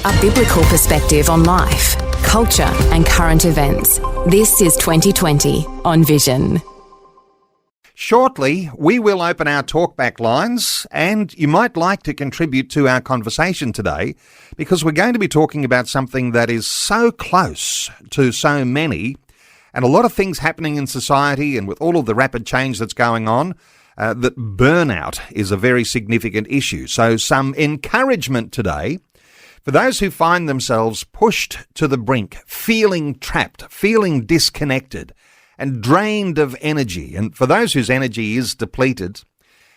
A biblical perspective on life, culture and current events. This is 2020 on Vision. Shortly, we will open our talkback lines, and you might like to contribute to our conversation today because we're going to be talking about something that is so close to so many, and a lot of things happening in society and with all of the rapid change that's going on, that burnout is a very significant issue. So some encouragement today for those who find themselves pushed to the brink, feeling trapped, feeling disconnected and drained of energy. And for those whose energy is depleted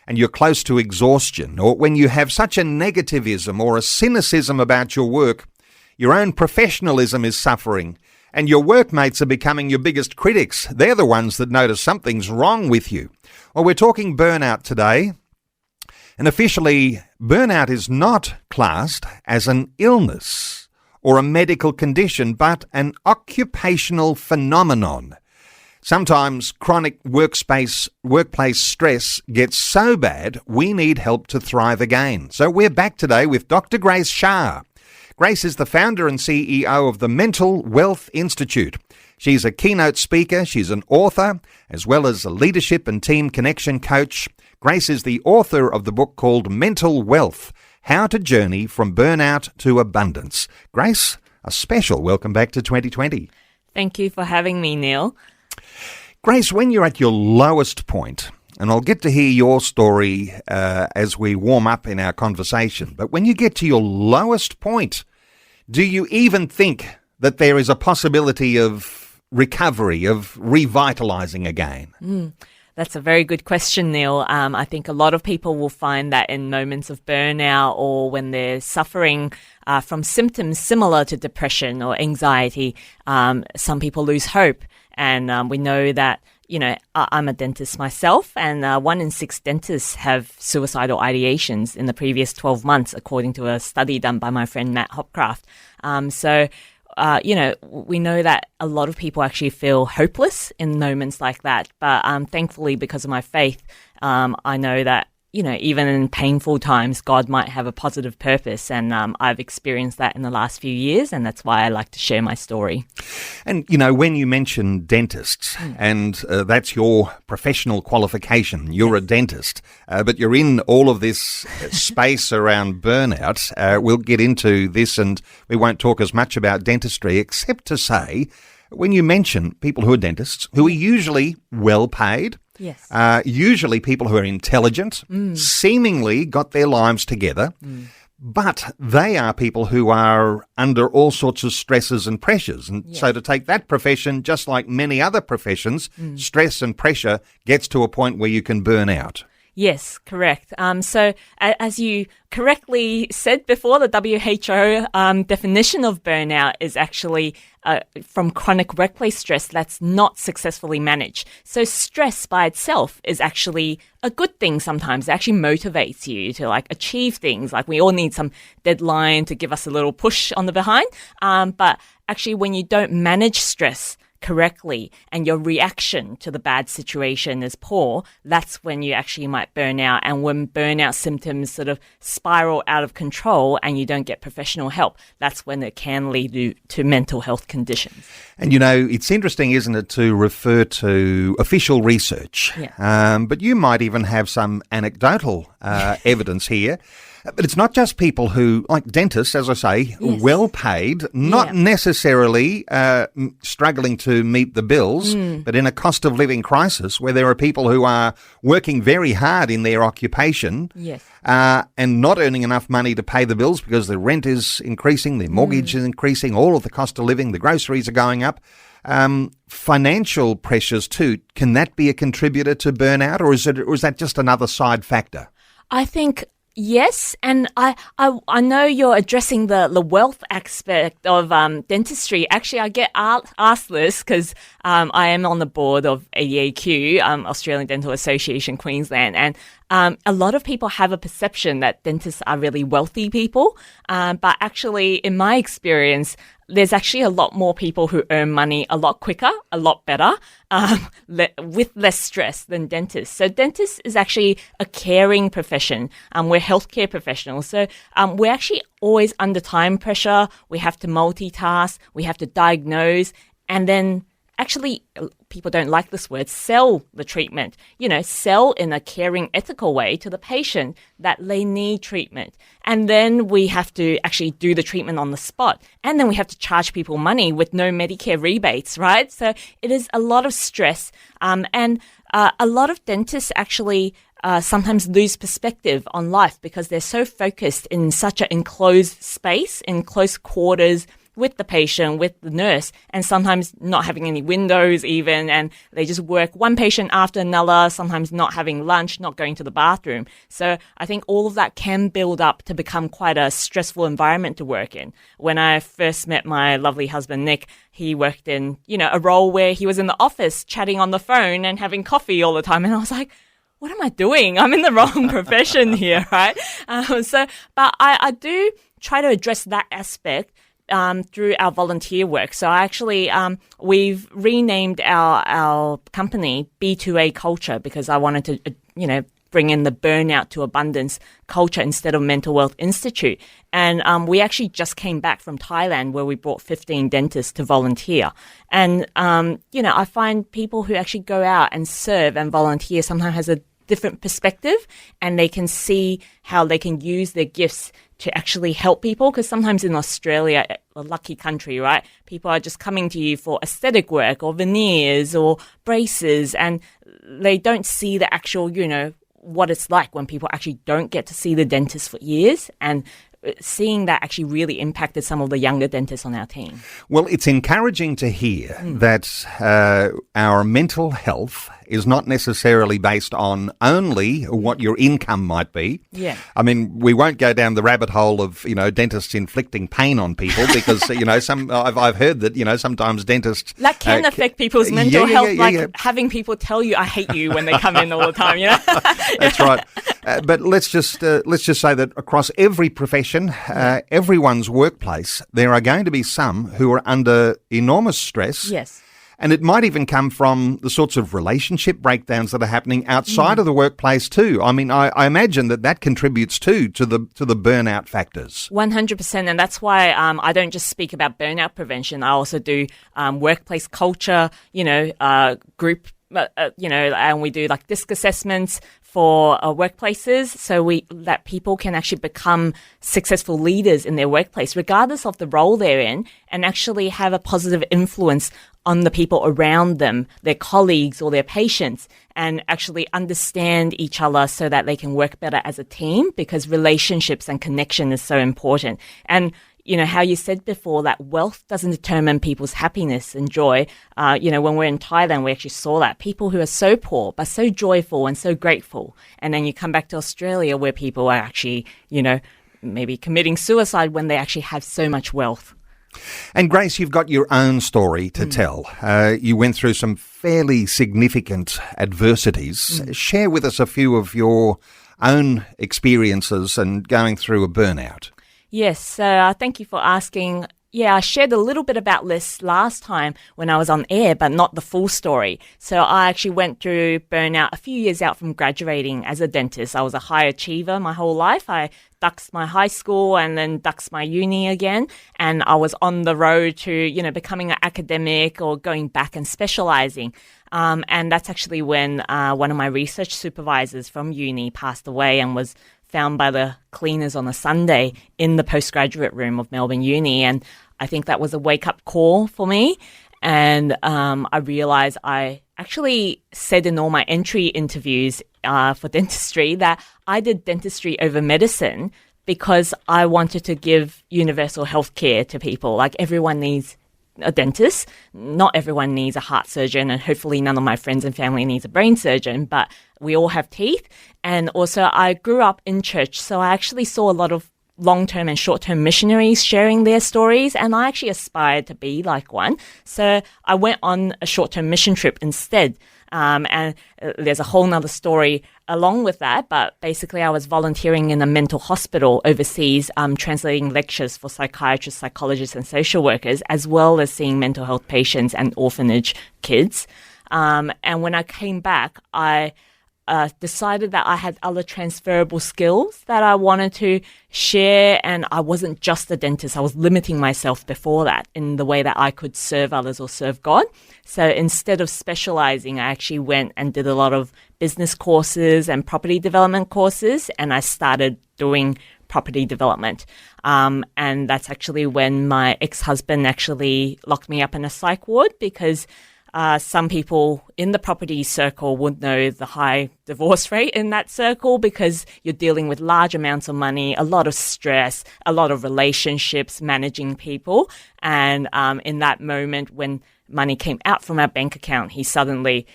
and you're close to exhaustion, or when you have such a negativism or a cynicism about your work, your own professionalism is suffering and your workmates are becoming your biggest critics. They're the ones that notice something's wrong with you. Well, we're talking burnout today. And officially, burnout is not classed as an illness or a medical condition, but an occupational phenomenon. Sometimes chronic workplace stress gets so bad, we need help to thrive again. So we're back today with Dr. Grace Shah. Grace is the founder and CEO of the Mental Wealth Institute. She's a keynote speaker, she's an author, as well as a leadership and team connection coach. Grace is the author of the book called Mental Wealth, How to Journey from Burnout to Abundance. Grace, a special welcome back to 2020. Thank you for having me, Neil. Grace, when you're at your lowest point, and I'll get to hear your story as we warm up in our conversation, but when you get to your lowest point, do you even think that there is a possibility of recovery, of revitalizing again? That's a very good question, Neil. I think a lot of people will find that in moments of burnout or when they're suffering from symptoms similar to depression or anxiety, some people lose hope. And we know that, I'm a dentist myself, and 1 in 6 dentists have suicidal ideations in the previous 12 months, according to a study done by my friend Matt Hopcraft. We know that a lot of people actually feel hopeless in moments like that. But thankfully, because of my faith, I know that, even in painful times, God might have a positive purpose. And I've experienced that in the last few years. And that's why I like to share my story. And, when you mention dentists, and that's your professional qualification, you're a dentist, but you're in all of this space around burnout. We'll get into this and we won't talk as much about dentistry, except to say, when you mention people who are dentists, who are usually well paid, yes, usually people who are intelligent, seemingly got their lives together, but they are people who are under all sorts of stresses and pressures. And so to take that profession, just like many other professions, stress and pressure gets to a point where you can burn out. Yes, correct. So as you correctly said before, the WHO definition of burnout is actually from chronic workplace stress that's not successfully managed. So stress by itself is actually a good thing sometimes. It actually motivates you to achieve things. We all need some deadline to give us a little push on the behind. But actually when you don't manage stress correctly and your reaction to the bad situation is poor, that's when you actually might burn out. And when burnout symptoms sort of spiral out of control and you don't get professional help, that's when it can lead to mental health conditions. And it's interesting, isn't it, to refer to official research, but you might even have some anecdotal evidence here. But it's not just people who, like dentists, as I say, well paid, not necessarily struggling to meet the bills, but in a cost of living crisis where there are people who are working very hard in their occupation and not earning enough money to pay the bills because their rent is increasing, their mortgage is increasing, all of the cost of living, the groceries are going up. Financial pressures too, can that be a contributor to burnout, or is that just another side factor? I think yes, and I know you're addressing the wealth aspect of dentistry. Actually, I get asked this because I am on the board of ADAQ, Australian Dental Association Queensland, and a lot of people have a perception that dentists are really wealthy people, but actually, in my experience, there's actually a lot more people who earn money a lot quicker, a lot better, with less stress than dentists. So dentists is actually a caring profession. We're healthcare professionals. So we're actually always under time pressure. We have to multitask. We have to diagnose. And then actually, people don't like this word, sell the treatment. Sell in a caring, ethical way to the patient that they need treatment. And then we have to actually do the treatment on the spot. And then we have to charge people money with no Medicare rebates, right? So it is a lot of stress. And a lot of dentists actually sometimes lose perspective on life because they're so focused in such an enclosed space, in close quarters, with the patient, with the nurse, and sometimes not having any windows even, and they just work one patient after another, sometimes not having lunch, not going to the bathroom. So I think all of that can build up to become quite a stressful environment to work in. When I first met my lovely husband, Nick, he worked in, a role where he was in the office chatting on the phone and having coffee all the time. And I was like, what am I doing? I'm in the wrong profession here, right? But I do try to address that aspect through our volunteer work. So actually, we've renamed our company B2A Culture because I wanted to, bring in the Burnout to Abundance culture instead of Mental Wealth Institute. And we actually just came back from Thailand where we brought 15 dentists to volunteer. And, I find people who actually go out and serve and volunteer sometimes has a different perspective, and they can see how they can use their gifts to actually help people. Because sometimes in Australia, a lucky country, right, people are just coming to you for aesthetic work or veneers or braces, and they don't see the actual, what it's like when people actually don't get to see the dentist for years. And seeing that actually really impacted some of the younger dentists on our team. Well, it's encouraging to hear that our mental health is not necessarily based on only what your income might be. Yeah. I mean, we won't go down the rabbit hole of, dentists inflicting pain on people because, I've heard that, sometimes dentists... That can affect people's mental health, having people tell you, I hate you when they come in all the time, That's right. But let's just say that across every profession, everyone's workplace, there are going to be some who are under enormous stress. Yes. And it might even come from the sorts of relationship breakdowns that are happening outside of the workplace too. I mean, I imagine that contributes too to the burnout factors. 100%, and that's why I don't just speak about burnout prevention. I also do workplace culture, group, and we do like disc assessments for workplaces, so that people can actually become successful leaders in their workplace, regardless of the role they're in, and actually have a positive influence on the people around them, their colleagues or their patients, and actually understand each other so that they can work better as a team, because relationships and connection is so important. And how you said before that wealth doesn't determine people's happiness and joy. When we're in Thailand, we actually saw that. People who are so poor, but so joyful and so grateful. And then you come back to Australia where people are actually, maybe committing suicide when they actually have so much wealth. And Grace, you've got your own story to tell. You went through some fairly significant adversities. Share with us a few of your own experiences and going through a burnout. Yes, thank you for asking. Yeah, I shared a little bit about this last time when I was on air, but not the full story. So I actually went through burnout a few years out from graduating as a dentist. I was a high achiever my whole life. I duxed my high school and then duxed my uni again. And I was on the road to, becoming an academic or going back and specializing. And that's actually when one of my research supervisors from uni passed away and was found by the cleaners on a Sunday in the postgraduate room of Melbourne Uni. And I think that was a wake-up call for me. And I realised I actually said in all my entry interviews for dentistry that I did dentistry over medicine because I wanted to give universal health care to people. Like, everyone needs a dentist. Not everyone needs a heart surgeon, and hopefully none of my friends and family needs a brain surgeon, but we all have teeth. And also I grew up in church, so I actually saw a lot of long-term and short-term missionaries sharing their stories, and I actually aspired to be like one. So I went on a short-term mission trip instead. And there's a whole nother story along with that, but basically I was volunteering in a mental hospital overseas, translating lectures for psychiatrists, psychologists and social workers, as well as seeing mental health patients and orphanage kids. And when I came back, I decided that I had other transferable skills that I wanted to share, and I wasn't just a dentist. I was limiting myself before that in the way that I could serve others or serve God. So instead of specializing, I actually went and did a lot of business courses and property development courses, and I started doing property development. And that's actually when my ex-husband actually locked me up in a psych ward, because some people in the property circle would know the high divorce rate in that circle, because you're dealing with large amounts of money, a lot of stress, a lot of relationships, managing people. And in that moment when money came out from our bank account, he suddenly,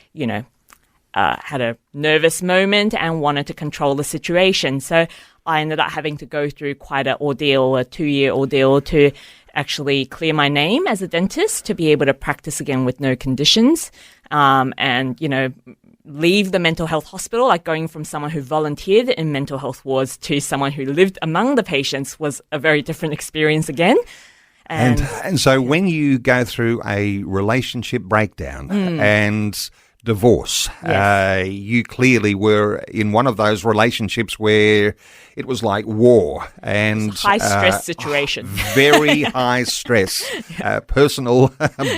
had a nervous moment and wanted to control the situation. So I ended up having to go through quite an ordeal, a 2-year ordeal, to actually clear my name as a dentist to be able to practice again with no conditions, and leave the mental health hospital. Like, going from someone who volunteered in mental health wards to someone who lived among the patients was a very different experience again. And so when you go through a relationship breakdown and divorce, Yes. you clearly were in one of those relationships where it was like war and high stress situation. Very high stress, personal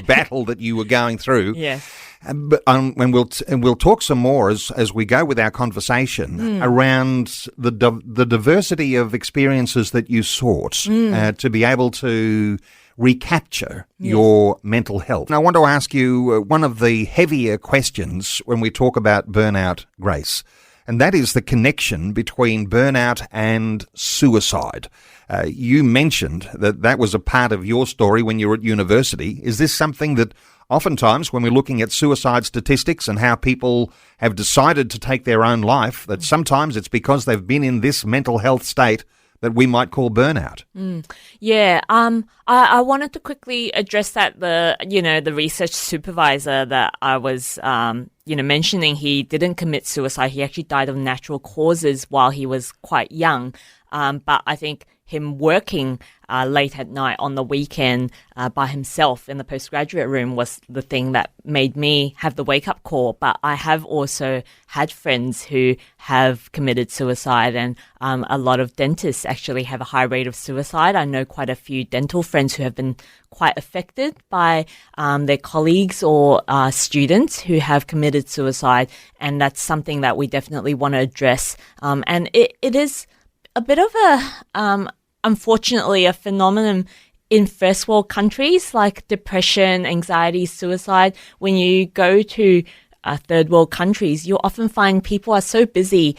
battle that you were going through. Yes. But and we'll talk some more as we go with our conversation around the diversity of experiences that you sought to be able to recapture your mental health. And I want to ask you one of the heavier questions when we talk about burnout, Grace, and that is the connection between burnout and suicide. You mentioned that was a part of your story when you were at university. Is this something that oftentimes when we're looking at suicide statistics and how people have decided to take their own life, that sometimes it's because they've been in this mental health state that we might call burnout? Yeah, I wanted to quickly address that. The research supervisor that I was, mentioning, he didn't commit suicide. He actually died of natural causes while he was quite young. But I think him working late at night on the weekend by himself in the postgraduate room was the thing that made me have the wake-up call. But I have also had friends who have committed suicide, and a lot of dentists actually have a high rate of suicide. I know quite a few dental friends who have been quite affected by their colleagues or students who have committed suicide, and that's something that we definitely want to address. And it is a bit of a, unfortunately, a phenomenon in first world countries like depression, anxiety, suicide. When you go to third world countries, you'll often find people are so busy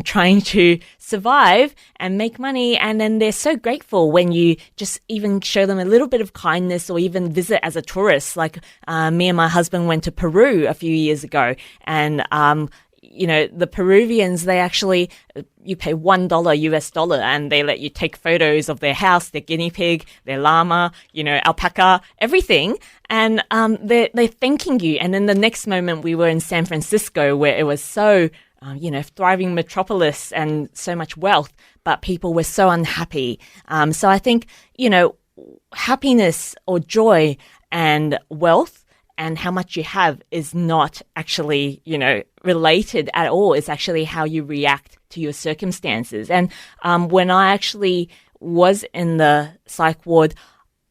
trying to survive and make money, and then they're so grateful when you just even show them a little bit of kindness or even visit as a tourist. Like me and my husband went to Peru a few years ago, and the Peruvians, they actually, you pay $1 US dollar and they let you take photos of their house, their guinea pig, their llama, alpaca, everything. And they're thanking you. And then the next moment we were in San Francisco, where it was so, thriving metropolis and so much wealth, but people were so unhappy. So I think, happiness or joy and wealth and how much you have is not actually, related at all. It's actually how you react to your circumstances. And when I actually was in the psych ward,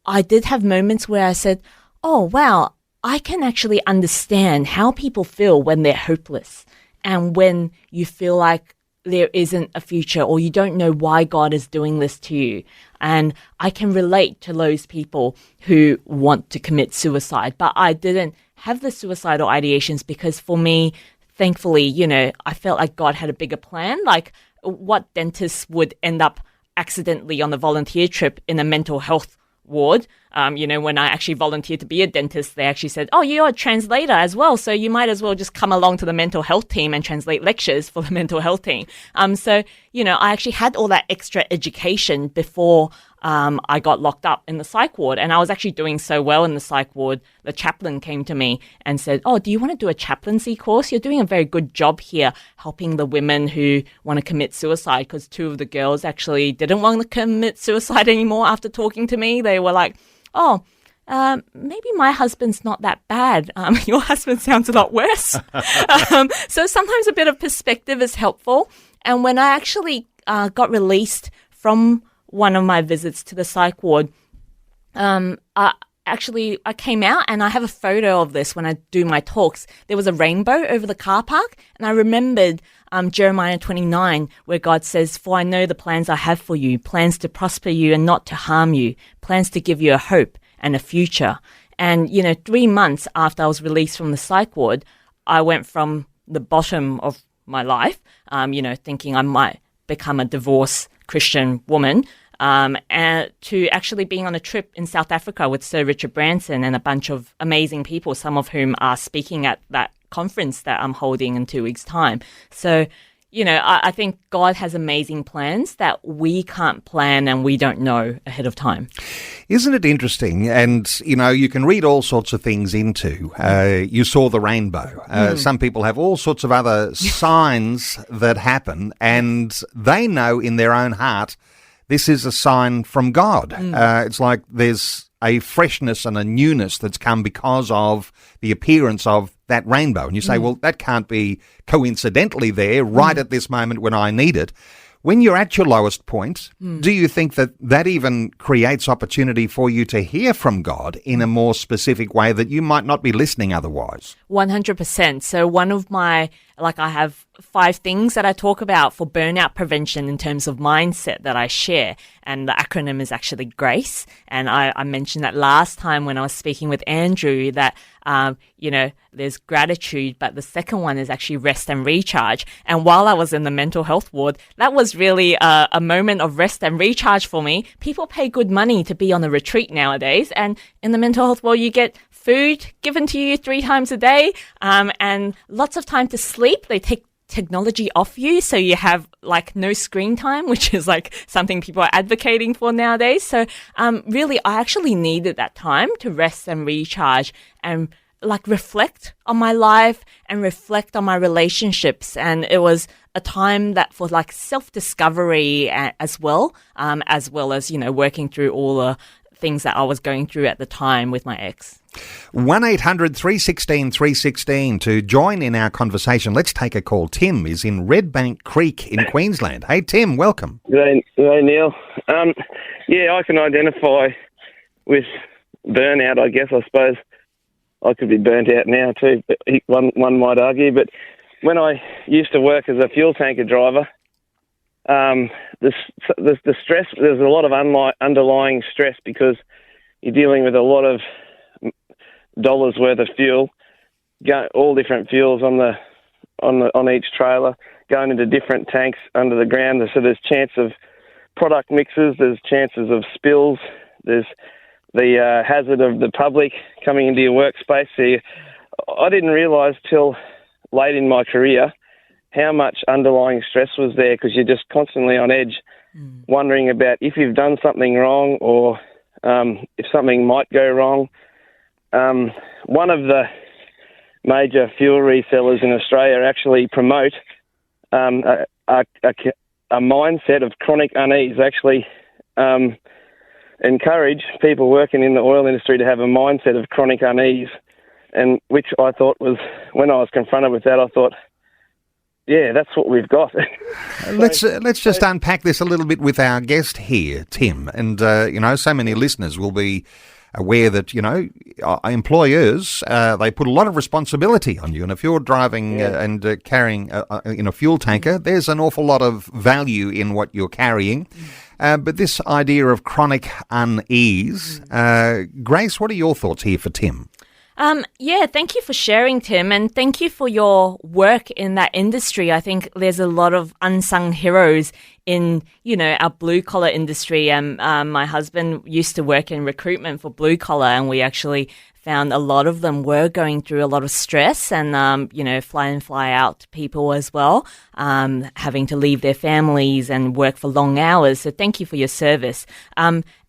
I did have moments where I said, oh, wow, I can actually understand how people feel when they're hopeless and when you feel like there isn't a future or you don't know why God is doing this to you. And I can relate to those people who want to commit suicide. But I didn't have the suicidal ideations because for me, thankfully, I felt like God had a bigger plan. Like, what dentist would end up accidentally on the volunteer trip in a mental health ward. When I actually volunteered to be a dentist, they actually said, "Oh, you're a translator as well, so you might as well just come along to the mental health team and translate lectures for the mental health team." I actually had all that extra education before I got locked up in the psych ward, and I was actually doing so well in the psych ward. The chaplain came to me and said, "Oh, do you want to do a chaplaincy course? You're doing a very good job here helping the women who want to commit suicide," because 2 of the girls actually didn't want to commit suicide anymore after talking to me. They were like, "Oh, maybe my husband's not that bad. Your husband sounds a lot worse." So sometimes a bit of perspective is helpful. And when I actually got released from one of my visits to the psych ward, I came out, and I have a photo of this when I do my talks. There was a rainbow over the car park, and I remembered Jeremiah 29, where God says, "For I know the plans I have for you, plans to prosper you and not to harm you, plans to give you a hope and a future." And, 3 months after I was released from the psych ward, I went from the bottom of my life, thinking I might become a divorced Christian woman, and to actually being on a trip in South Africa with Sir Richard Branson and a bunch of amazing people, some of whom are speaking at that conference that I'm holding in 2 weeks' time. So, I think God has amazing plans that we can't plan and we don't know ahead of time. Isn't it interesting? And, you can read all sorts of things into. You saw the rainbow. Some people have all sorts of other signs that happen, and they know in their own heart this is a sign from God. It's like there's a freshness and a newness that's come because of the appearance of that rainbow. And you say, well, that can't be coincidentally there right at this moment when I need it. When you're at your lowest point, do you think that that even creates opportunity for you to hear from God in a more specific way that you might not be listening otherwise? 100%. So I have 5 things that I talk about for burnout prevention in terms of mindset that I share. And the acronym is actually GRACE. And I mentioned that last time when I was speaking with Andrew that, there's gratitude, but the second one is actually rest and recharge. And while I was in the mental health ward, that was really a moment of rest and recharge for me. People pay good money to be on a retreat nowadays. And in the mental health world, you get food given to you 3 times a day, and lots of time to sleep. They take technology off you, so you have no screen time, which is something people are advocating for nowadays. So really, I actually needed that time to rest and recharge and reflect on my life and reflect on my relationships. And it was a time that for self-discovery as well as working through all the things that I was going through at the time with my ex. 1-800-316-316 to join in our conversation. Let's take a call. Tim is in Redbank Creek in Queensland. Hey, Tim, welcome. Good day, Neil. I can identify with burnout, I guess. I suppose I could be burnt out now too, but one might argue. But when I used to work as a fuel tanker driver, the stress, there's a lot of underlying stress because you're dealing with a lot of dollars worth of fuel, all different fuels on each trailer, going into different tanks under the ground. So there's chance of product mixes, there's chances of spills, there's the hazard of the public coming into your workspace. So I didn't realise till late in my career how much underlying stress was there, because you're just constantly on edge, wondering about if you've done something wrong or if something might go wrong. One of the major fuel resellers in Australia actually promote a mindset of chronic unease, actually encourage people working in the oil industry to have a mindset of chronic unease, and which I thought was, when I was confronted with that, I thought, yeah, that's what we've got. Let's just unpack this a little bit with our guest here, Tim. And, so many listeners will be aware that, employers, they put a lot of responsibility on you. And if you're driving and carrying in a fuel tanker, there's an awful lot of value in what you're carrying. But this idea of chronic unease, Grace, what are your thoughts here for Tim? Yeah, thank you for sharing, Tim, and thank you for your work in that industry. I think there's a lot of unsung heroes in, our blue collar industry. My husband used to work in recruitment for blue collar, and we actually found a lot of them were going through a lot of stress and, fly in, fly out people as well, having to leave their families and work for long hours. So thank you for your service.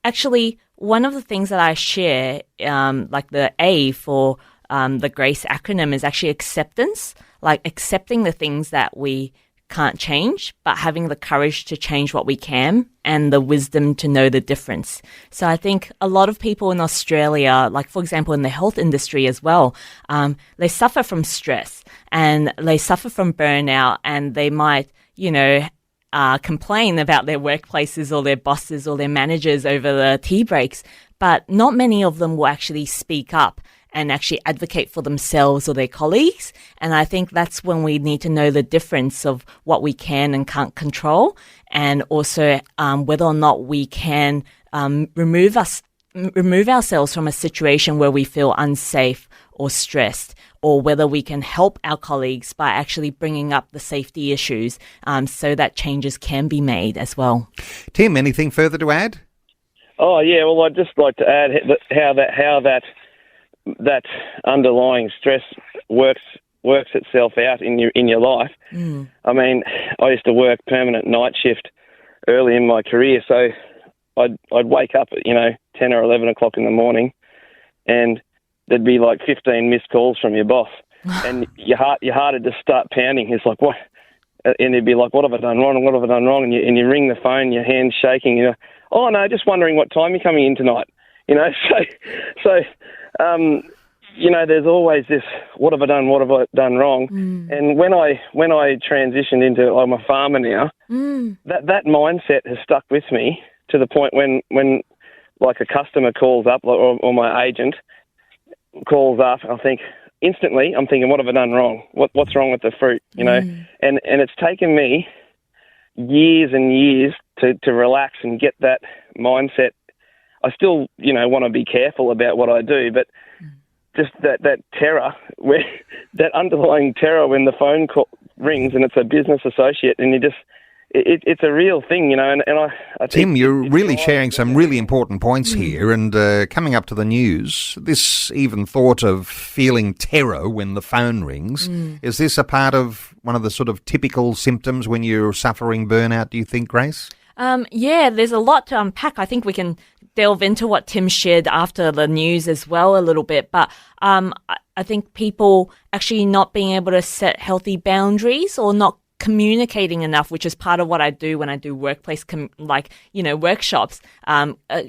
Actually, one of the things that I share, like the A for the GRACE acronym, is actually acceptance, like accepting the things that we can't change, but having the courage to change what we can and the wisdom to know the difference. So I think a lot of people in Australia, like for example in the health industry as well, they suffer from stress and they suffer from burnout, and they might, complain about their workplaces or their bosses or their managers over the tea breaks, but not many of them will actually speak up and actually advocate for themselves or their colleagues. And I think that's when we need to know the difference of what we can and can't control, and also whether or not we can remove ourselves from a situation where we feel unsafe or stressed, or whether we can help our colleagues by actually bringing up the safety issues so that changes can be made as well. Tim, anything further to add? Oh yeah, well I'd just like to add how that underlying stress works itself out in your life. I mean, I used to work permanent night shift early in my career, so I'd wake up at 10 or 11 o'clock in the morning, and there'd be like 15 missed calls from your boss, and your heart would just start pounding. It's like, what? And he'd be like, what have I done wrong? What have I done wrong? And you ring the phone, your hand's shaking. Oh no, just wondering what time you're coming in tonight. So there's always this, what have I done? What have I done wrong? And when I transitioned into, I'm a farmer now, that mindset has stuck with me to the point when like a customer calls up, or my agent calls up, I think instantly, I'm thinking, what have I done wrong? What's wrong with the fruit? And it's taken me years and years to relax and get that mindset. I still, want to be careful about what I do, but just that terror, that underlying terror when the phone call rings and it's a business associate, and you just, it's a real thing, and I think Tim, you're really sharing some really important points here, and coming up to the news, this even thought of feeling terror when the phone rings, is this a part of one of the sort of typical symptoms when you're suffering burnout, do you think, Grace? Yeah, there's a lot to unpack. I think we can delve into what Tim shared after the news as well a little bit, but I think people actually not being able to set healthy boundaries or not communicating enough, which is part of what I do when I do workplace, workshops,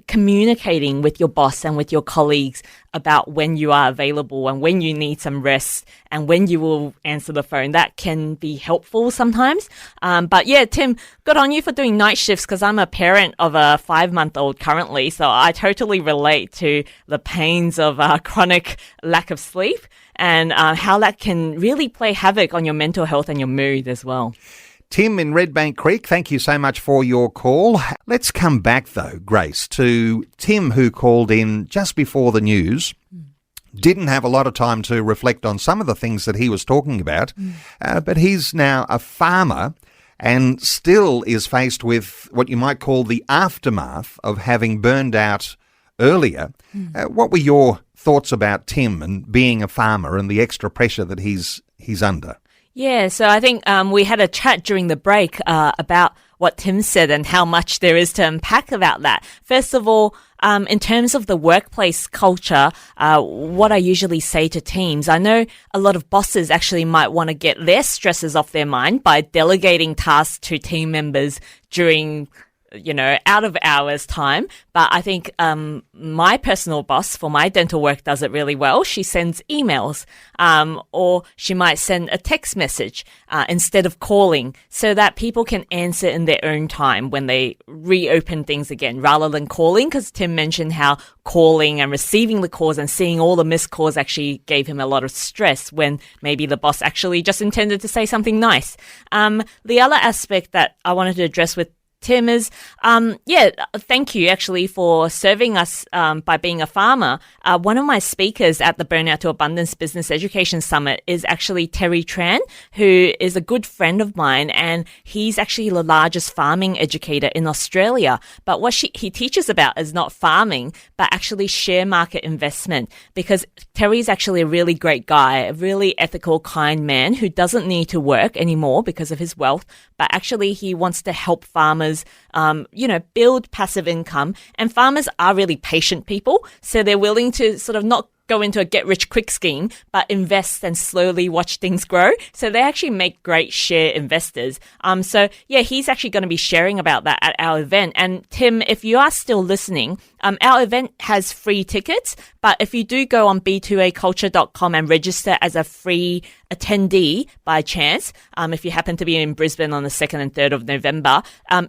communicating with your boss and with your colleagues about when you are available and when you need some rest and when you will answer the phone. That can be helpful sometimes. But yeah, Tim, good on you for doing night shifts, because I'm a parent of a 5-month-old currently, so I totally relate to the pains of chronic lack of sleep, and how that can really play havoc on your mental health and your mood as well. Tim in Redbank Creek, thank you so much for your call. Let's come back, though, Grace, to Tim, who called in just before the news. Didn't have a lot of time to reflect on some of the things that he was talking about, but he's now a farmer and still is faced with what you might call the aftermath of having burned out earlier. What were your thoughts about Tim and being a farmer and the extra pressure that he's under? Yeah, so I think we had a chat during the break about what Tim said and how much there is to unpack about that. First of all, in terms of the workplace culture, what I usually say to teams, I know a lot of bosses actually might want to get their stresses off their mind by delegating tasks to team members during out of hours time. But I think my personal boss for my dental work does it really well. She sends emails, or she might send a text message instead of calling, so that people can answer in their own time when they reopen things again, rather than calling, because Tim mentioned how calling and receiving the calls and seeing all the missed calls actually gave him a lot of stress when maybe the boss actually just intended to say something nice. The other aspect that I wanted to address with Tim, is, thank you actually for serving us by being a farmer. One of my speakers at the Burnout to Abundance Business Education Summit is actually Terry Tran, who is a good friend of mine, and he's actually the largest farming educator in Australia. But what he teaches about is not farming, but actually share market investment, because Terry's actually a really great guy, a really ethical, kind man who doesn't need to work anymore because of his wealth, but actually he wants to help farmers, build passive income. And farmers are really patient people, so they're willing to sort of not go into a get-rich-quick scheme, but invest and slowly watch things grow. So they actually make great share investors. He's actually going to be sharing about that at our event. And Tim, if you are still listening, our event has free tickets, but if you do go on b2aculture.com and register as a free attendee by chance, if you happen to be in Brisbane on the 2nd and 3rd of November,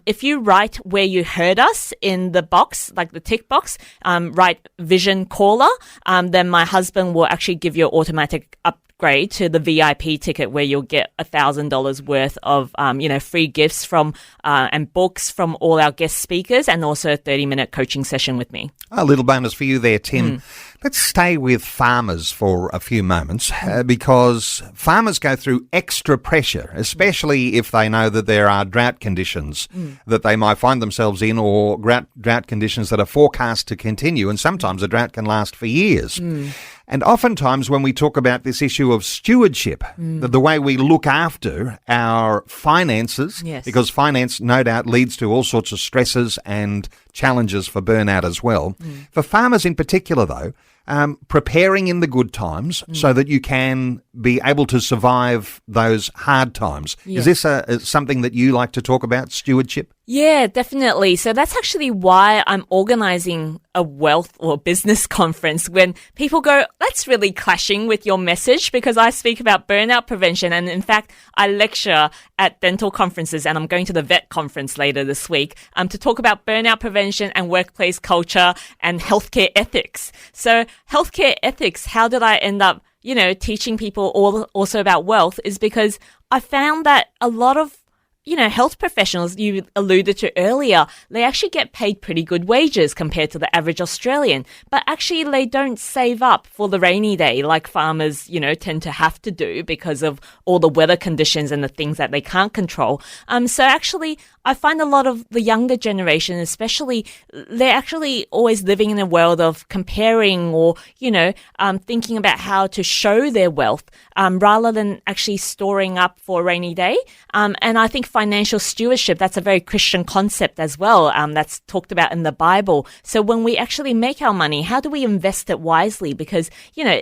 if you write where you heard us in the box, like the tick box, write Vision Caller, then my husband will actually give you an automatic upgrade to the VIP ticket, where you'll get $1,000 worth of, free gifts from and books from all our guest speakers, and also a 30-minute coaching session with me. A little bonus for you there, Tim. Let's stay with farmers for a few moments, because farmers go through extra pressure, especially if they know that there are drought conditions that they might find themselves in, or drought conditions that are forecast to continue, and sometimes a drought can last for years. And oftentimes when we talk about this issue of stewardship, the way we look after our finances, because finance no doubt leads to all sorts of stresses and challenges for burnout as well. For farmers in particular, though, preparing in the good times so that you can be able to survive those hard times. Is this something that you like to talk about, stewardship? Yeah, definitely. So that's actually why I'm organizing a wealth or business conference, when people go, that's really clashing with your message, because I speak about burnout prevention. And in fact, I lecture at dental conferences, and I'm going to the vet conference later this week to talk about burnout prevention and workplace culture and healthcare ethics. So healthcare ethics, how did I end up, teaching people also about wealth, is because I found that a lot of health professionals you alluded to earlier, they actually get paid pretty good wages compared to the average Australian, but actually they don't save up for the rainy day like farmers, tend to have to do because of all the weather conditions and the things that they can't control. So actually, I find a lot of the younger generation, especially, they're actually always living in a world of comparing or, thinking about how to show their wealth, rather than actually storing up for a rainy day. And I think financial stewardship, that's a very Christian concept as well, that's talked about in the Bible. So when we actually make our money, how do we invest it wisely? Because,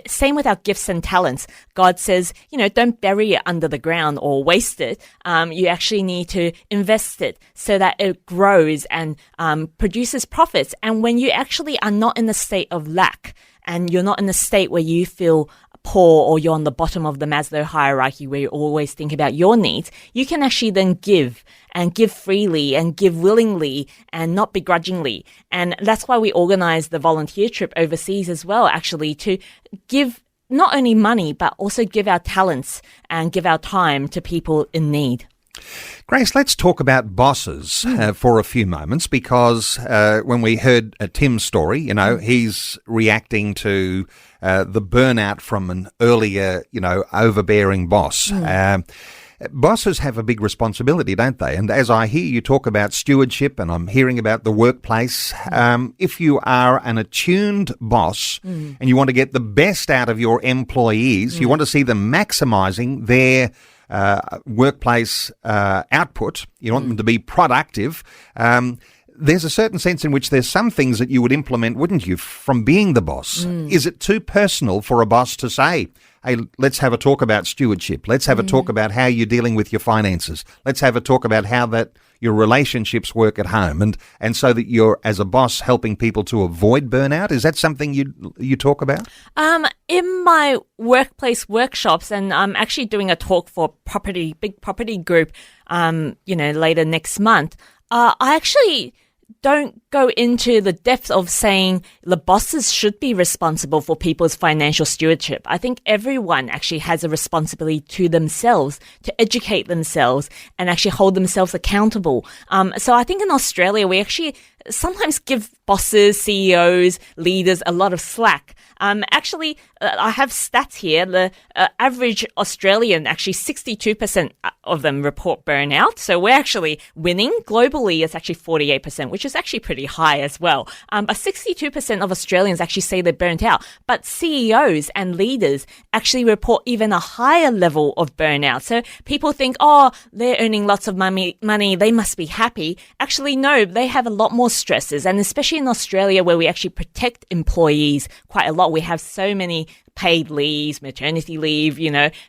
same with our gifts and talents. God says, don't bury it under the ground or waste it. You actually need to invest it so that it grows and produces profits. And when you actually are not in a state of lack, and you're not in a state where you feel poor, or you're on the bottom of the Maslow hierarchy where you always think about your needs, you can actually then give, and give freely, and give willingly, and not begrudgingly. And that's why we organize the volunteer trip overseas as well, actually, to give not only money, but also give our talents and give our time to people in need. Grace, let's talk about bosses for a few moments, because when we heard Tim's story, he's reacting to the burnout from an earlier, overbearing boss. Bosses have a big responsibility, don't they? And as I hear you talk about stewardship, and I'm hearing about the workplace, if you are an attuned boss and you want to get the best out of your employees, you want to see them maximising their workplace output, you want them to be productive, there's a certain sense in which there's some things that you would implement, wouldn't you, from being the boss? Is it too personal for a boss to say, hey, let's have a talk about stewardship, let's have a talk about how you're dealing with your finances, let's have a talk about how that your relationships work at home, and so that you're, as a boss, helping people to avoid burnout? Is that something you talk about? In my workplace workshops, and I'm actually doing a talk for big property group, later next month, I actually don't go into the depth of saying the bosses should be responsible for people's financial stewardship. I think everyone actually has a responsibility to themselves, to educate themselves and actually hold themselves accountable. So I think in Australia, we actually sometimes give bosses, CEOs, leaders a lot of slack. I have stats here. The average Australian, actually 62% of them report burnout. So we're actually winning. Globally, it's actually 48%, which is actually pretty high as well. But 62% of Australians actually say they're burnt out. But CEOs and leaders actually report even a higher level of burnout. So people think, oh, they're earning lots of money, they must be happy. Actually, no, they have a lot more stresses. And especially in Australia, where we actually protect employees quite a lot, we have so many paid leaves, maternity leave,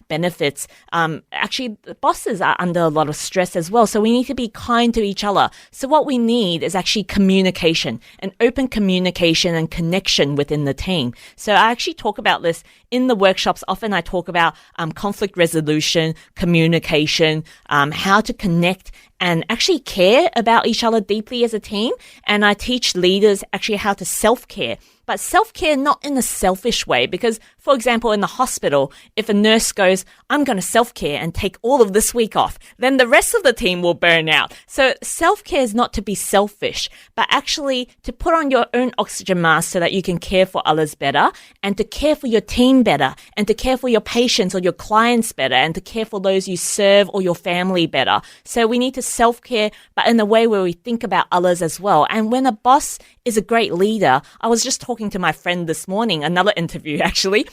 benefits. Actually, the bosses are under a lot of stress as well. So we need to be kind to each other. So what we need is actually communication, an open communication and connection within the team. So I actually talk about this in the workshops. Often I talk about conflict resolution, communication, how to connect and actually care about each other deeply as a team. And I teach leaders actually how to self-care. But self-care not in a selfish way, because, for example, in the hospital, if a nurse goes, I'm going to self-care and take all of this week off, then the rest of the team will burn out. So self-care is not to be selfish, but actually to put on your own oxygen mask so that you can care for others better and to care for your team better and to care for your patients or your clients better and to care for those you serve or your family better. So we need to self-care, but in a way where we think about others as well. And when a boss is a great leader, I was just talking to my friend this morning, another interview actually,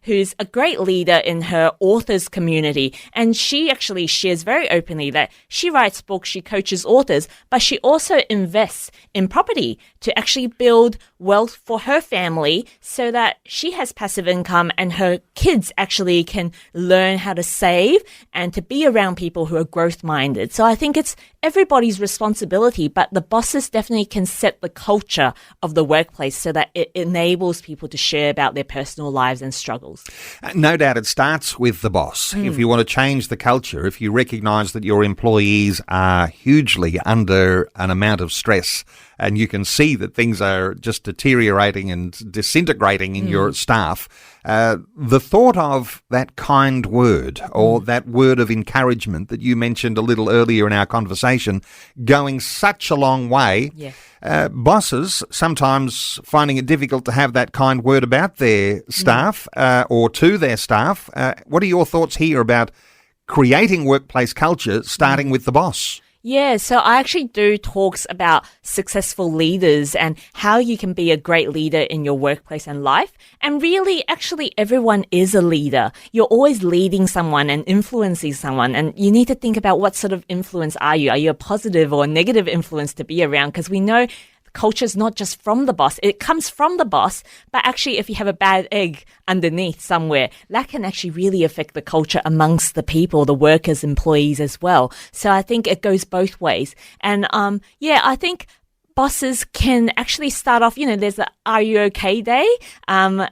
who's a great leader in her authors community. And she actually shares very openly that she writes books, she coaches authors, but she also invests in property to actually build wealth for her family so that she has passive income and her kids actually can learn how to save and to be around people who are growth minded. So I think it's everybody's responsibility, but the bosses definitely can set the culture of the workplace so that it enables people to share about their personal lives and struggles. No doubt it starts with the boss. If you want to change the culture, if you recognise that your employees are hugely under an amount of stress and you can see that things are just deteriorating and disintegrating in your staff, the thought of that kind word or that word of encouragement that you mentioned a little earlier in our conversation going such a long way. Yeah. Bosses sometimes finding it difficult to have that kind word about their staff or to their staff. What are your thoughts here about creating workplace culture starting with the boss? Yeah, so I actually do talks about successful leaders and how you can be a great leader in your workplace and life. And really, actually, everyone is a leader. You're always leading someone and influencing someone. And you need to think about what sort of influence are you? Are you a positive or a negative influence to be around? Because we know culture is not just from the boss. It comes from the boss, but actually if you have a bad egg underneath somewhere, that can actually really affect the culture amongst the people, the workers, employees as well. So I think it goes both ways. And I think bosses can actually start off, there's a Are You Okay Day? And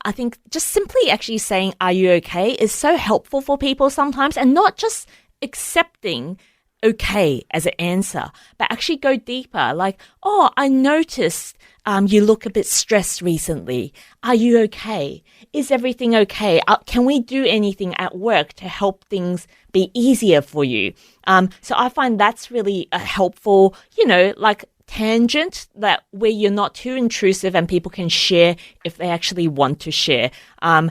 I think just simply actually saying, Are you okay? Is so helpful for people sometimes, and not just accepting okay as an answer, but actually go deeper. Like, oh, I noticed you look a bit stressed recently. Are you okay? Is everything okay? Can we do anything at work to help things be easier for you? So I find that's really a helpful, tangent that where you're not too intrusive and people can share if they actually want to share. And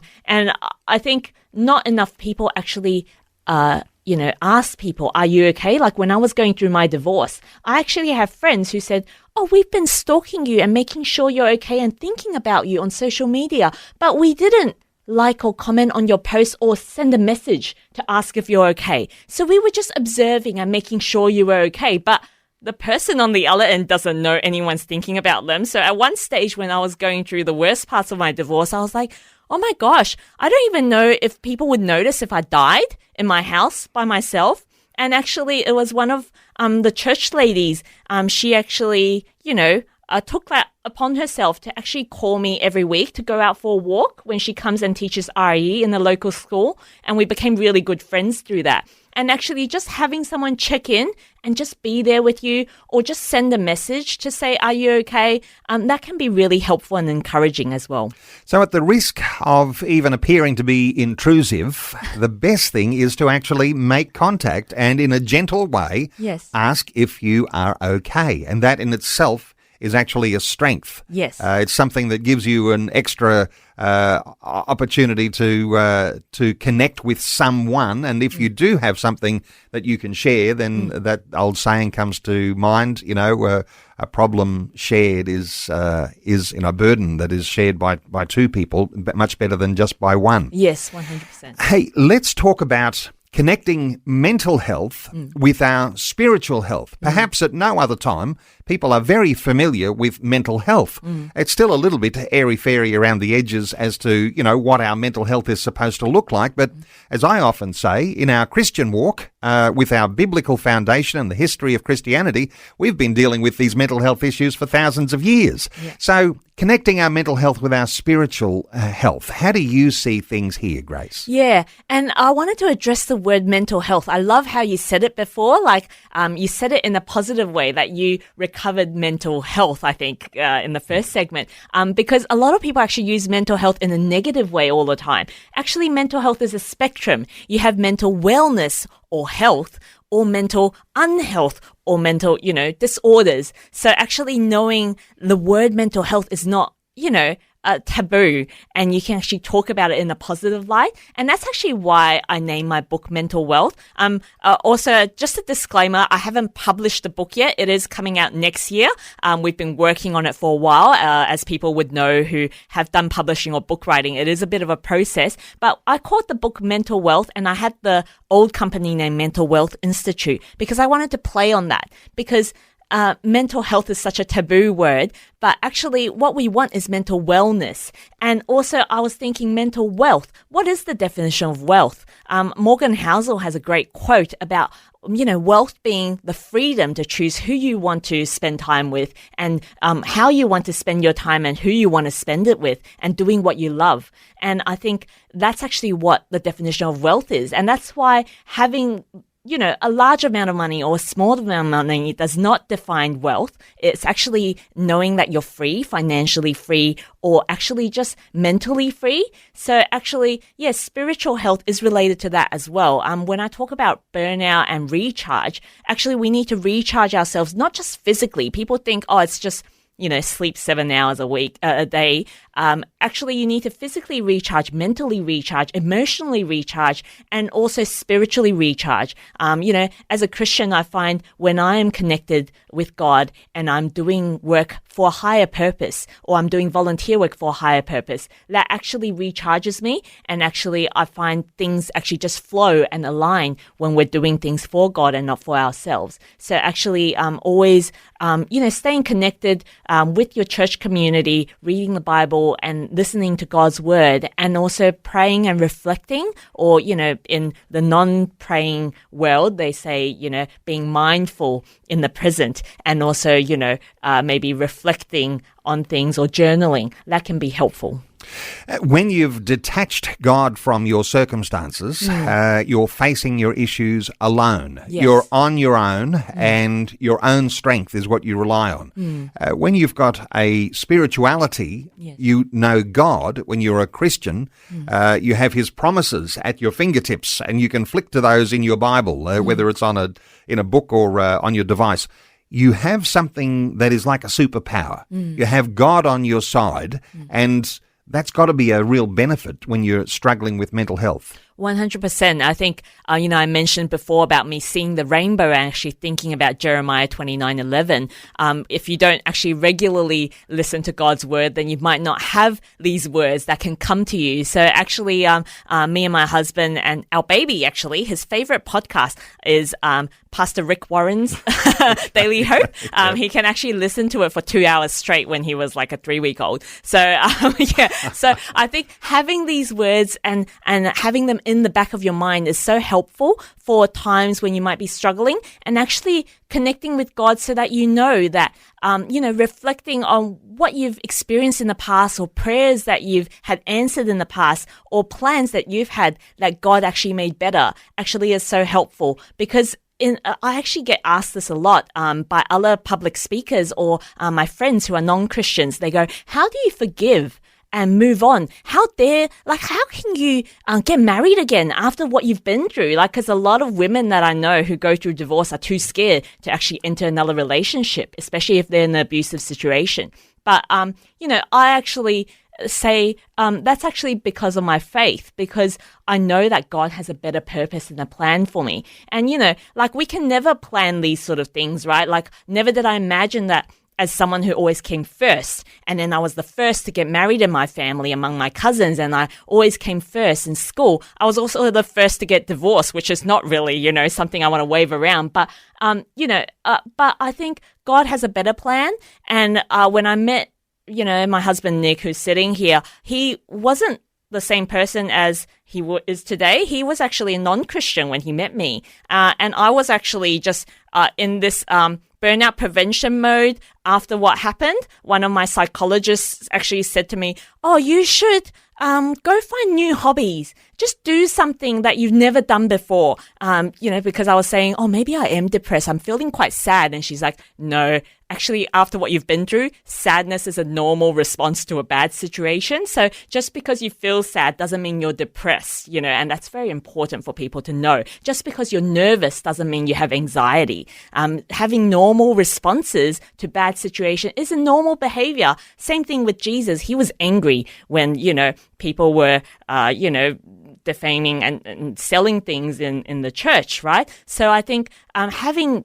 I think not enough people actually ask people, are you okay? Like when I was going through my divorce, I actually have friends who said, oh, we've been stalking you and making sure you're okay and thinking about you on social media, but we didn't like or comment on your post or send a message to ask if you're okay. So we were just observing and making sure you were okay, but the person on the other end doesn't know anyone's thinking about them. So at one stage when I was going through the worst parts of my divorce, I was like, oh my gosh, I don't even know if people would notice if I died in my house by myself. And actually, it was one of the church ladies. She actually, took that upon herself to actually call me every week to go out for a walk when she comes and teaches RE in the local school. And we became really good friends through that. And actually just having someone check in and just be there with you, or just send a message to say, are you okay? That can be really helpful and encouraging as well. So at the risk of even appearing to be intrusive, the best thing is to actually make contact and in a gentle way ask if you are okay. And that in itself is actually a strength. Yes. It's something that gives you an extra opportunity to connect with someone. And if you do have something that you can share, then that old saying comes to mind, a problem shared is a burden that is shared by two people, much better than just by one. Yes, 100%. Hey, let's talk about connecting mental health with our spiritual health. Perhaps at no other time, people are very familiar with mental health. It's still a little bit airy-fairy around the edges as to, what our mental health is supposed to look like. But as I often say, in our Christian walk, with our biblical foundation and the history of Christianity, we've been dealing with these mental health issues for thousands of years. Yeah. So connecting our mental health with our spiritual health, how do you see things here, Grace? Yeah, and I wanted to address the word mental health. I love how you said it before, you said it in a positive way, that you recovered mental health, I think, in the first segment, because a lot of people actually use mental health in a negative way all the time. Actually, mental health is a spectrum. You have mental wellness or health, or mental unhealth, or mental, disorders. So actually knowing the word mental health is not, taboo, and you can actually talk about it in a positive light. And that's actually why I named my book Mental Wealth. Also, just a disclaimer, I haven't published the book yet. It is coming out next year. We've been working on it for a while, as people would know who have done publishing or book writing. It is a bit of a process, but I called the book Mental Wealth, and I had the old company named Mental Wealth Institute because I wanted to play on that, because mental health is such a taboo word, but actually what we want is mental wellness. And also I was thinking mental wealth. What is the definition of wealth? Morgan Housel has a great quote about, wealth being the freedom to choose who you want to spend time with, and how you want to spend your time and who you want to spend it with, and doing what you love. And I think that's actually what the definition of wealth is. And that's why having a large amount of money or a small amount of money does not define wealth. It's actually knowing that you're free, financially free, or actually just mentally free. So actually, yes, spiritual health is related to that as well. When I talk about burnout and recharge, actually we need to recharge ourselves, not just physically. People think, it's just sleep 7 hours a day. Actually, you need to physically recharge, mentally recharge, emotionally recharge, and also spiritually recharge. As a Christian, I find when I am connected with God and I'm doing work for a higher purpose, or I'm doing volunteer work for a higher purpose, that actually recharges me. And actually, I find things actually just flow and align when we're doing things for God and not for ourselves. So actually, always, staying connected with your church community, reading the Bible and listening to God's word, and also praying and reflecting, or, in the non-praying world, they say, being mindful in the present, and also, maybe reflecting on things or journaling. That can be helpful. When you've detached God from your circumstances, you're facing your issues alone. Yes. You're on your own, and your own strength is what you rely on. When you've got a spirituality, you know God. When you're a Christian, you have his promises at your fingertips, and you can flick to those in your Bible, whether it's in a book or on your device. You have something that is like a superpower. You have God on your side, and that's got to be a real benefit when you're struggling with mental health. 100%. I think, I mentioned before about me seeing the rainbow and actually thinking about Jeremiah 29:11. If you don't actually regularly listen to God's word, then you might not have these words that can come to you. So actually, me and my husband and our baby, actually, his favorite podcast is Pastor Rick Warren's Daily Hope. He can actually listen to it for 2 hours straight when he was like a 3-week-old. So, so I think having these words and having them in the back of your mind is so helpful for times when you might be struggling, and actually connecting with God so that you know that, reflecting on what you've experienced in the past, or prayers that you've had answered in the past, or plans that you've had that God actually made better, actually is so helpful. Because I actually get asked this a lot by other public speakers or my friends who are non-Christians. They go, how do you forgive and move on? How can you get married again after what you've been through? Because a lot of women that I know who go through divorce are too scared to actually enter another relationship, especially if they're in an abusive situation. But, I actually say that's actually because of my faith, because I know that God has a better purpose and a plan for me. And, we can never plan these sort of things, right? Never did I imagine that as someone who always came first. And then I was the first to get married in my family among my cousins, and I always came first in school. I was also the first to get divorced, which is not really, something I want to wave around. But, but I think God has a better plan. And when I met, my husband, Nick, who's sitting here, he wasn't the same person as he is today. He was actually a non-Christian when he met me. And I was actually just in this burnout prevention mode after what happened. One of my psychologists actually said to me, oh, you should go find new hobbies. Just do something that you've never done before. Because I was saying, oh, maybe I am depressed. I'm feeling quite sad. And she's like, no, actually, after what you've been through, sadness is a normal response to a bad situation. So just because you feel sad doesn't mean you're depressed, and that's very important for people to know. Just because you're nervous doesn't mean you have anxiety. Having normal responses to bad situation is a normal behavior. Same thing with Jesus. He was angry when, people were, defaming and selling things in the church, right? So I think having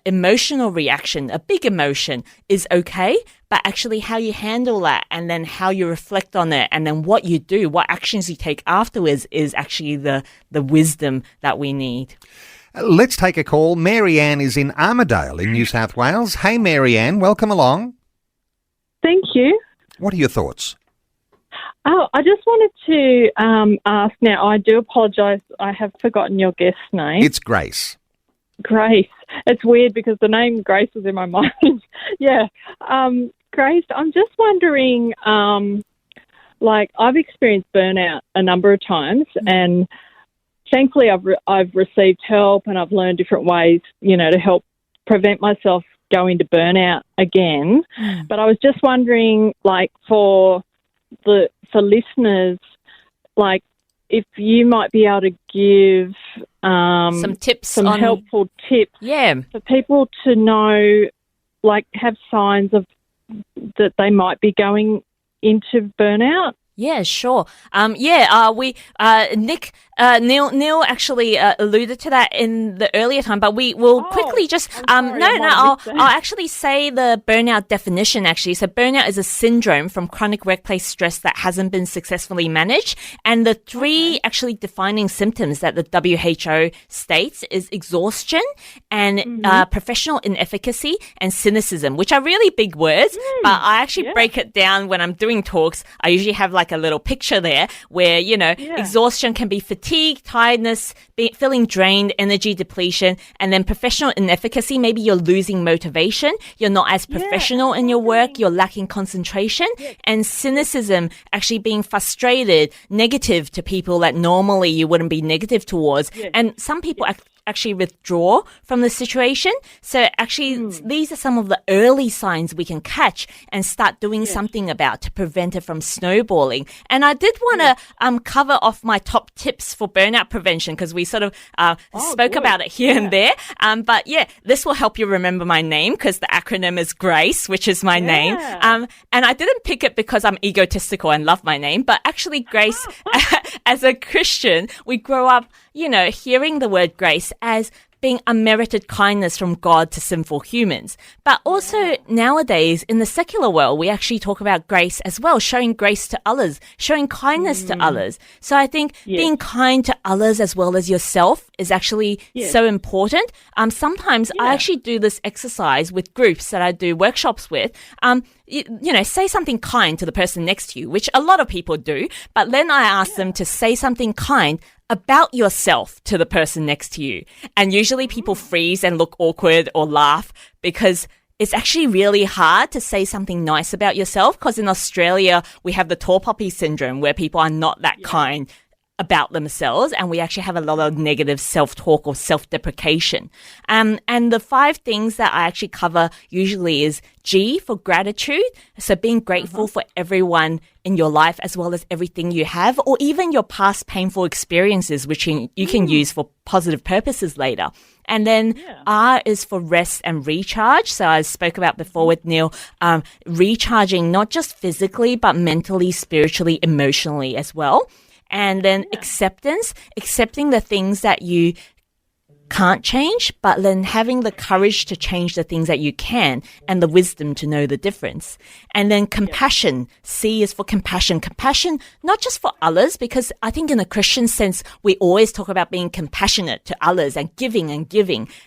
emotional reaction, a big emotion, is okay, but actually how you handle that, and then how you reflect on it, and then what you do, what actions you take afterwards, is actually the wisdom that we need. Let's take a call. Mary Ann is in Armidale in New South Wales. Hey, Mary Ann, welcome along. Thank you. What are your thoughts? Oh, I just wanted to ask. Now, I do apologise. I have forgotten your guest's name. It's Grace. Grace. It's weird because the name Grace was in my mind. Yeah. Grace, I'm just wondering, I've experienced burnout a number of times, and thankfully I've received help, and I've learned different ways, to help prevent myself going to burnout again. But I was just wondering, for listeners, if you might be able to give some tips, some helpful tips, for people to know, have signs of that they might be going into burnout. Yeah, sure. Neil actually alluded to that in the earlier time, but we will quickly just, I'll actually say the burnout definition actually. So burnout is a syndrome from chronic workplace stress that hasn't been successfully managed. And the three actually defining symptoms that the WHO states is exhaustion and professional inefficacy and cynicism, which are really big words, but I actually break it down when I'm doing talks. I usually have a little picture there where, exhaustion can be fatigue, tiredness, feeling drained, energy depletion, and then professional inefficacy. Maybe you're losing motivation. You're not as professional in your work. You're lacking concentration. And cynicism, actually being frustrated, negative to people that normally you wouldn't be negative towards. And some people actually withdraw from the situation. So actually, these are some of the early signs we can catch and start doing something about to prevent it from snowballing. And I did want to cover off my top tips for burnout prevention, because we sort of spoke about it here and there. But this will help you remember my name, because the acronym is GRACE, which is my name. And I didn't pick it because I'm egotistical and love my name, but actually Grace, as a Christian, we grow up, hearing the word grace as being unmerited kindness from God to sinful humans. But also nowadays in the secular world, we actually talk about grace as well, showing grace to others, showing kindness to others. So I think being kind to others as well as yourself is actually so important. Sometimes I actually do this exercise with groups that I do workshops with. say something kind to the person next to you, which a lot of people do. But then I ask them to say something kind about yourself to the person next to you. And usually people freeze and look awkward or laugh because it's actually really hard to say something nice about yourself, because in Australia, we have the tall poppy syndrome where people are not that kind about themselves, and we actually have a lot of negative self-talk or self-deprecation. And the 5 things that I actually cover usually is G for gratitude. So being grateful for everyone in your life as well as everything you have, or even your past painful experiences, which you can use for positive purposes later. And then R is for rest and recharge. So I spoke about before with Neil, recharging not just physically, but mentally, spiritually, emotionally as well. And then acceptance, accepting the things that you can't change, but then having the courage to change the things that you can and the wisdom to know the difference. And then compassion. C is for compassion. Compassion, not just for others, because I think in a Christian sense, we always talk about being compassionate to others and giving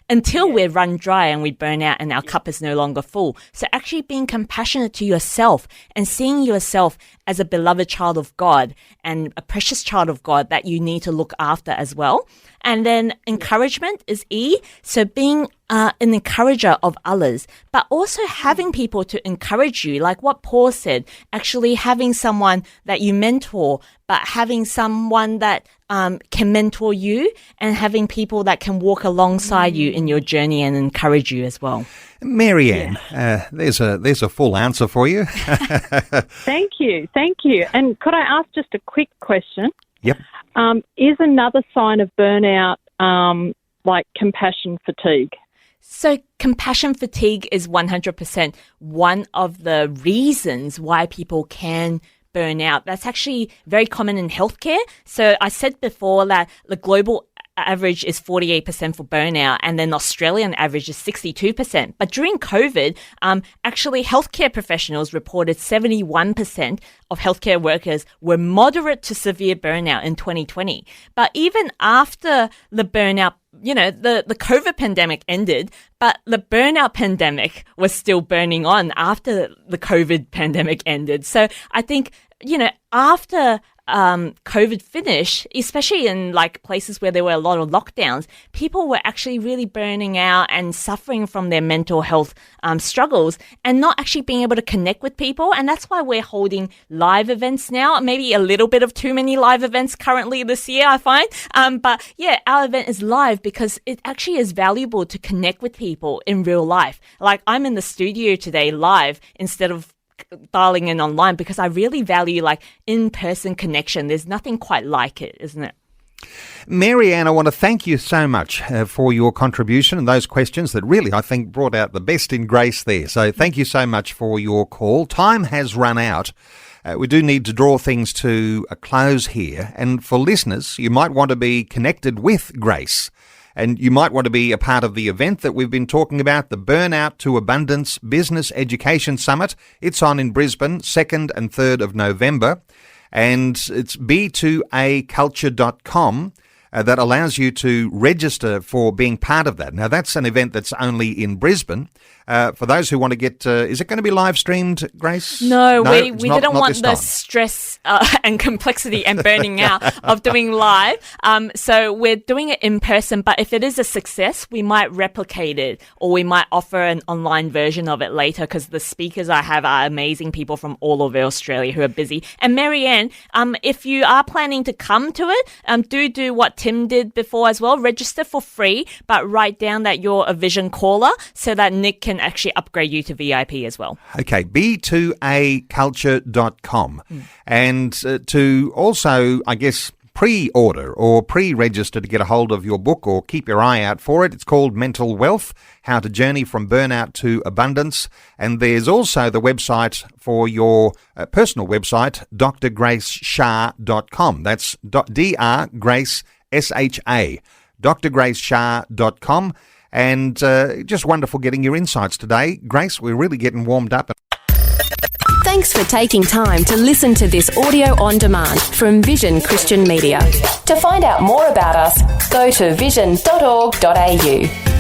until we're run dry and we burn out and our cup is no longer full. So actually being compassionate to yourself and seeing yourself as a beloved child of God and a precious child of God that you need to look after as well. And then encouragement is E. So being an encourager of others, but also having people to encourage you, like what Paul said, actually having someone that you mentor, but having someone that can mentor you and having people that can walk alongside you in your journey and encourage you as well. Marianne, there's a full answer for you. Thank you. And could I ask just a quick question? Yep. Is another sign of burnout like compassion fatigue? So compassion fatigue is 100% one of the reasons why people can burn out. That's actually very common in healthcare. So I said before that the global average is 48% for burnout, and then Australian average is 62%. But during COVID, actually healthcare professionals reported 71% of healthcare workers were moderate to severe burnout in 2020. But even after the burnout, the COVID pandemic ended, but the burnout pandemic was still burning on after the COVID pandemic ended. So I think, after COVID finished, especially in like places where there were a lot of lockdowns, people were actually really burning out and suffering from their mental health struggles and not actually being able to connect with people. And that's why we're holding live events now, maybe a little bit of too many live events currently this year, I find. But yeah, our event is live because it actually is valuable to connect with people in real life. Like I'm in the studio today live instead of dialing in online because I really value like in-person connection. There's nothing quite like it, isn't it? Marianne, I want to thank you so much for your contribution and those questions that really, I think, brought out the best in Grace there. So thank you so much for your call. Time has run out. We do need to draw things to a close here. And for listeners, you might want to be connected with Grace. And you might want to be a part of the event that we've been talking about, the Burnout to Abundance Business Education Summit. It's on in Brisbane, 2nd and 3rd of November. And it's b2aculture.com that allows you to register for being part of that. Now, that's an event that's only in Brisbane. For those who want to get, is it going to be live streamed, Grace? No, we didn't want the stress and complexity and burning out of doing live. So we're doing it in person, but if it is a success, we might replicate it or we might offer an online version of it later because the speakers I have are amazing people from all over Australia who are busy. And Marianne, if you are planning to come to it, do what Tim did before as well. Register for free, but write down that you're a vision caller so that Nick can actually upgrade you to VIP as well. Okay, b2aculture.com. And to also, I guess, pre-order or pre-register to get a hold of your book or keep your eye out for it. It's called Mental Wealth, How to Journey from Burnout to Abundance. And there's also the website for your personal website, drgracesha.com. That's drgracesha, drgracesha.com. And just wonderful getting your insights today. Grace, we're really getting warmed up. Thanks for taking time to listen to this audio on demand from Vision Christian Media. To find out more about us, go to vision.org.au.